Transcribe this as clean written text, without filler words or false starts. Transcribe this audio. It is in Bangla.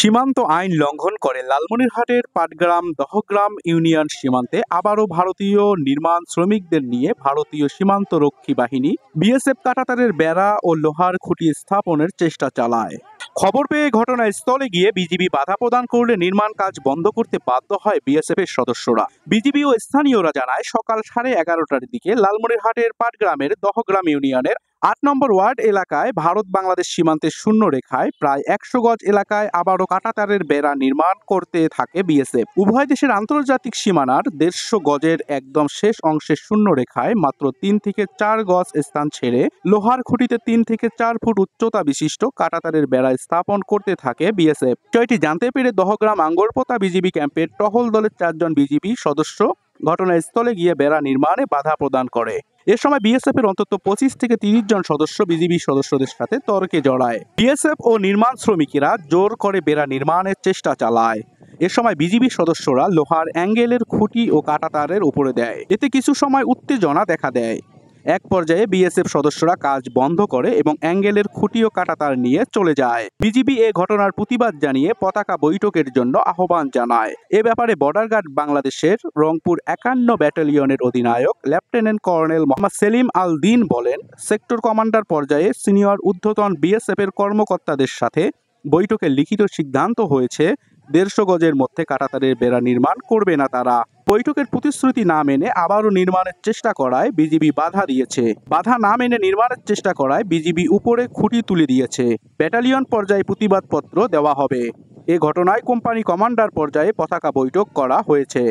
সীমান্ত আইন লঙ্ঘন করে লালমনিরহাটের পাটগ্রাম দহগ্রাম ইউনিয়ন সীমান্তে আবারও ভারতীয় নির্মাণ শ্রমিকদের নিয়ে ভারতীয় সীমান্তরক্ষী বাহিনী বিএসএফ কাঁটাতারের বেড়া ও লোহার খুঁটি স্থাপনের চেষ্টা চালায়। খবর পেয়ে ঘটনাস্থলে গিয়ে বিজিবি বাধা প্রদান করলে নির্মাণ কাজ বন্ধ করতে বাধ্য হয় বিএসএফ এর সদস্যরা। বিজিবি ও স্থানীয়রা জানায়, সকাল 11:30টার দিকে লালমনিরহাটের পাটগ্রামের দহগ্রাম ইউনিয়নের 8 নম্বর ওয়ার্ড এলাকায় ভারত বাংলাদেশ সীমান্তের শূন্য রেখায় প্রায় 100 গজ এলাকায় আবারও কাঁটাতারের বেড়া নির্মাণ করতে থাকে বিএসএফ। উভয় দেশের আন্তর্জাতিক সীমানার 150 গজের একদম শেষ অংশের শূন্য রেখায় মাত্র 3 থেকে 4 গজ স্থান ছেড়ে লোহার খুঁটিতে 3 থেকে 4 ফুট উচ্চতা বিশিষ্ট কাঁটাতারের বেড়া স্থাপন করতে থাকে বিএসএফ। বিষয়টি জানতে পেরে দহগ্রাম আঙ্গরপোতা বিজিবি ক্যাম্পের টহল দলের 4 জন বিজিবি সদস্য ঘটনাস্থলে গিয়ে বেড়া নির্মাণে বাধা প্রদান করে। এ সময় বিএসএফ এর অন্তত 25 থেকে 30 জন সদস্য বিজিবি সদস্যদের সাথে তর্কে জড়ায়। বিএসএফ ও নির্মাণ শ্রমিকেরা জোর করে বেড়া নির্মাণের চেষ্টা চালায়। এ সময় বিজিবি সদস্যরা লোহার অ্যাঙ্গেলের খুঁটি ও কাঁটাতারের উপরে দেয়। এতে কিছু সময় উত্তেজনা দেখা দেয়। এক পর্যায়ে বিএসএফ সদস্যরা কাজ বন্ধ করে এবং অ্যাঙ্গেলের খুঁটি ও কাঁটাতার নিয়ে চলে যায়। বিজিবি এ ঘটনার প্রতিবাদ জানিয়ে পতাকা বৈঠকের জন্য আহ্বান জানায়। এ ব্যাপারে বর্ডার গার্ড বাংলাদেশের রংপুর 51 ব্যাটালিয়নের অধিনায়ক লেফটেন্যান্ট কর্নেল মোহাম্মদ সেলিম আল দিন বলেন, সেক্টর কমান্ডার পর্যায়ে সিনিয়র ঊর্ধ্বতন বিএসএফ এর কর্মকর্তাদের সাথে বৈঠকে লিখিত সিদ্ধান্ত হয়েছে 150 গজের মধ্যে কাঁটাতারের বেড়া নির্মাণ করবে না তারা। বৈঠকের প্রতিশ্রুতি না মেনে আবারও নির্মাণের চেষ্টা করায় বিজিবি বাধা দিয়েছে। বাধা না মেনে নির্মাণের চেষ্টা করায় বিজিবি উপরে খুঁটি তুলে দিয়েছে। ব্যাটালিয়ন পর্যায়ে প্রতিবাদপত্র দেওয়া হবে। এ ঘটনায় কোম্পানি কমান্ডার পর্যায়ে পতাকা বৈঠক করা হয়েছে।